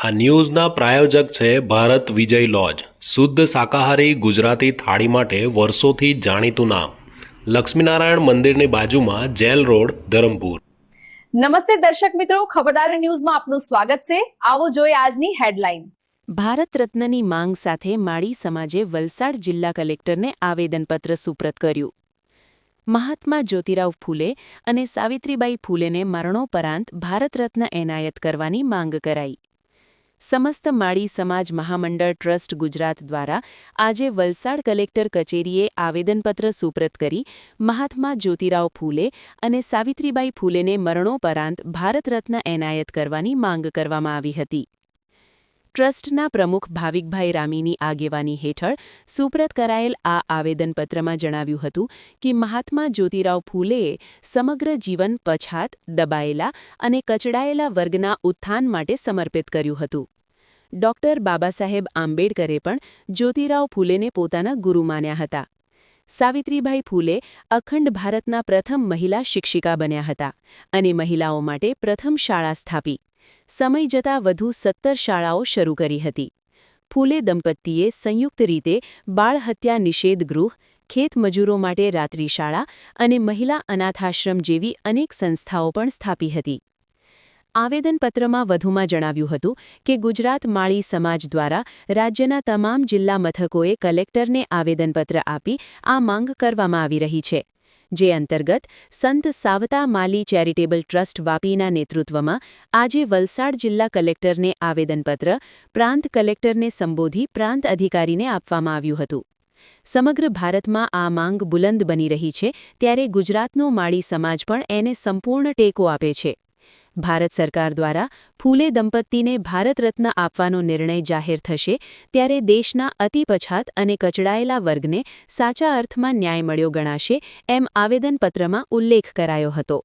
આ ન્યૂઝના પ્રાયોજક છે ભારત વિજય લોજ, શુદ્ધ શાકાહારી ગુજરાતી થાળી માટે વર્ષોથી જાણીતું નામ, લક્ષ્મીનારાયણ મંદિરની બાજુમાં જેલ રોડ, ધરમપુર। નમસ્તે દર્શક મિત્રો, ખબરદાર ન્યૂઝમાં આપનું સ્વાગત છે। આવો જોઈએ આજની હેડલાઇન। ભારત રત્નની માંગ સાથે માળી સમાજે વલસાડ જિલ્લા કલેક્ટરને આવેદનપત્ર સુપ્રત કર્યું। મહાત્મા જ્યોતિરાવ ફૂલે અને સાવિત્રીબાઈ ફૂલેને મરણોપરાંત ભારત રત્ન એનાયત કરવાની માંગ કરાઈ। સમસ્ત માળી સમાજ મહામંડળ ટ્રસ્ટ ગુજરાત દ્વારા આજે વલસાડ કલેક્ટર કચેરીએ આવેદનપત્ર સુપ્રત કરી મહાત્મા જ્યોતિરાવ ફૂલે અને સાવિત્રીબાઈ ફૂલેને મરણોપરાંત ભારત રત્ન એનાયત કરવાની માંગ કરવામાં આવી હતી। ટ્રસ્ટના પ્રમુખ ભાવિકભાઈ રામીની આગેવાની હેઠળ સુપ્રત કરાયેલ આ આવેદનપત્રમાં જણાવ્યું હતું કે મહાત્મા જ્યોતિરાવ ફૂલેએ સમગ્ર જીવન પછાત, દબાયેલા અને કચડાયેલા વર્ગના ઉત્થાન માટે સમર્પિત કર્યું હતું। ડૉક્ટર બાબાસાહેબ આંબેડકરે પણ જ્યોતિરાવ ફૂલેને પોતાના ગુરુ માન્યા હતા। સાવિત્રીબાઈ ફૂલે અખંડ ભારતના પ્રથમ મહિલા શિક્ષિકા બન્યા હતા અને મહિલાઓ માટે પ્રથમ શાળા સ્થાપી। સમય જતાં વધુ 17 શાળાઓ શરૂ કરી હતી। ફૂલે દંપતીએ સંયુક્ત રીતે બાળ હત્યા નિષેધ ગૃહ, ખેત મજૂરો માટે રાત્રિ શાળા અને મહિલા અનાથાશ્રમ જેવી અનેક સંસ્થાઓ પણ સ્થાપી હતી। આવેદનપત્રમાં વધુમાં જણાવ્યું હતું કે ગુજરાત માળી સમાજ દ્વારા રાજ્યના તમામ જિલ્લા મથકોએ કલેક્ટરને આવેદનપત્ર આપી આ માંગ કરવામાં આવી રહી છે, જે અંતર્ગત સંત સાવતા માલી ચેરિટેબલ ટ્રસ્ટ વાપીના નેતૃત્વમાં આજે વલસાડ જિલ્લા કલેક્ટરને આવેદનપત્ર પ્રાંત કલેક્ટરને સંબોધી પ્રાંત અધિકારીને આપવામાં આવ્યું હતું। સમગ્ર ભારતમાં આ માંગ બુલંદ બની રહી છે, ત્યારે ગુજરાતનો માળી સમાજ પણ એને સંપૂર્ણ ટેકો આપે છે। ભારત સરકાર દ્વારા ફૂલે દંપતીને ભારત રત્ન આપવાનો નિર્ણય જાહેર થશે, ત્યારે દેશના અતિ પછાત અને કચડાયેલા વર્ગને સાચા અર્થમાં ન્યાય મળ્યો ગણાશે, એમ આવેદનપત્રમાં ઉલ્લેખ કરાયો હતો।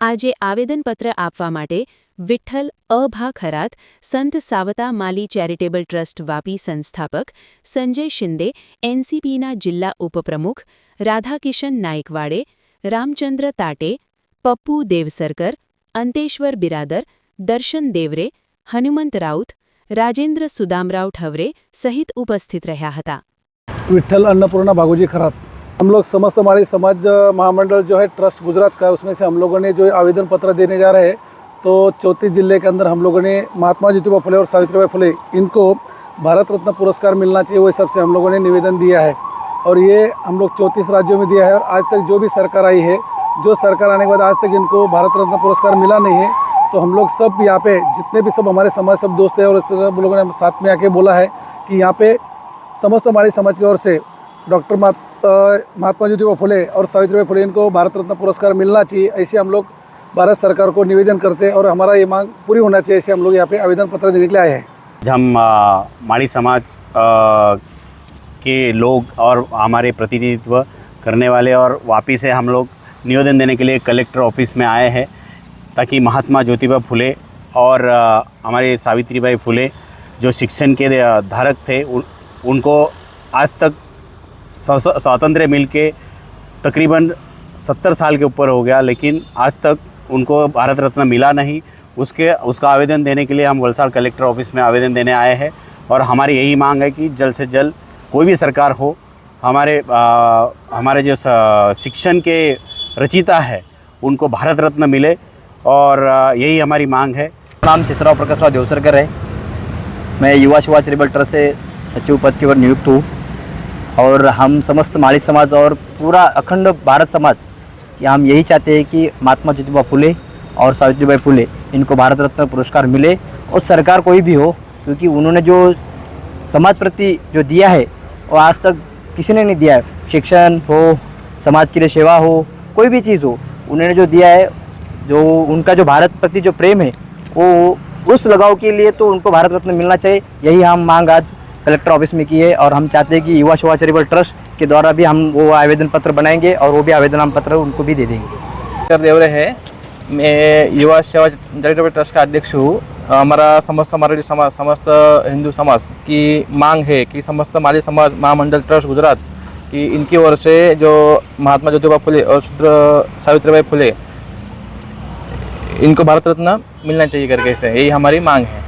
આજે આવેદનપત્ર આપવા માટે વિઠ્ઠલ અભા ખરાત, સંત સાવતા માલી ચેરિટેબલ ટ્રસ્ટ વાપી સંસ્થાપક, સંજય શિંદે એનસીપીના જિલ્લા ઉપપ્રમુખ, રાધાકિશન નાયકવાડે, રામચંદ્ર તાટે, પપ્પુ દેવસરકર, અંતેશ્વર બિરાદર, દર્શન દેવરે, હનુમંત રાउत, राजेंद्र सुदामराव ठवरे सहित उपस्थित रहा था। विठ्ठल अन्नपूर्णा भागोजी खरात, हम लोग समस्त माड़ी समाज महामंडल जो है ट्रस्ट गुजरात का, उसमें से हम लोगों ने जो आवेदन पत्र देने जा रहे हैं, तो 34 जिले के अंदर हम लोगों ने महात्मा ज्योतिबा फुले और सावित्रीबाई फुले इनको भारत रत्न पुरस्कार मिलना चाहिए, वो हिसाब से हम लोगों ने निवेदन दिया है। और ये हम लोग 34 राज्यों में दिया है। और आज तक जो भी सरकार आई है, जो सरकार आने के बाद आज तक इनको भारत रत्न पुरस्कार मिला नहीं है। तो हम लोग सब यहाँ पे जितने भी सब हमारे समाज सब दोस्त हैं और सब लोगों ने साथ में आके बोला है कि यहाँ पे समस्त हमारी समाज की ओर से डॉक्टर महात्मा ज्योतिबा फुले और सावित्रीबाई फुले इनको भारत रत्न पुरस्कार मिलना चाहिए, ऐसे हम लोग भारत सरकार को निवेदन करते हैं और हमारा ये मांग पूरी होना चाहिए, ऐसे हम लोग यहाँ पे आवेदन पत्र देने के लिए आए हैं। हम माड़ी समाज के लोग और हमारे प्रतिनिधित्व करने वाले और वापी से हम लोग निवेदन देने के लिए कलेक्टर ऑफिस में आए हैं, ताकि महात्मा ज्योतिबा फुले और हमारे सावित्रीबाई फुले जो शिक्षण के धारक थे, उनको आज तक स्वातंत्र्य मिल के तकरीबन 70 साल के ऊपर हो गया, लेकिन आज तक उनको भारत रत्न मिला नहीं। उसका आवेदन देने के लिए हम वलसाड़ कलेक्टर ऑफिस में आवेदन देने आए हैं। और हमारी यही मांग है कि जल्द से जल्द कोई भी सरकार हो, हमारे जो शिक्षण के रचिता है उनको भारत रत्न मिले, और यही हमारी मांग है। नाम शिशराव प्रकाशराव देवसरकर है। मैं युवा सेवा चैरिटेबल ट्रस्ट से सचिव पद की ओर नियुक्त हूँ। और हम समस्त माड़ी समाज और पूरा अखंड भारत समाज, हम यही चाहते हैं कि महात्मा ज्योतिबा फुले और सावित्रीबाई फुले इनको भारत रत्न पुरस्कार मिले, और सरकार कोई भी हो, क्योंकि उन्होंने जो समाज प्रति जो दिया है वो आज तक किसी ने नहीं दिया है। शिक्षण हो, समाज के लिए सेवा हो, कोई भी चीज़ हो, उन्होंने जो दिया है, जो उनका जो भारत प्रति जो प्रेम है, वो उस लगाव के लिए तो उनको भारत रत्न मिलना चाहिए। यही हम मांग आज कलेक्टर ऑफिस में की है। और हम चाहते हैं कि युवा सेवा चैरिटेबल ट्रस्ट के द्वारा भी हम वो आवेदन पत्र बनाएंगे और वो भी आवेदन पत्र उनको भी दे देंगे। देवरे है, मैं युवा सेवा चैरिटेबल ट्रस्ट का अध्यक्ष हूँ। हमारा समस्त मारवाड़ी समाज, समस्त हिंदू समाज की मांग है कि समस्त माली समाज महामंडल ट्रस्ट गुजरात की इनकी ओर से जो महात्मा ज्योतिबा फुले और सावित्रीबाई फुले इनको भारत रत्न मिलना चाहिए करके से, यही हमारी मांग है।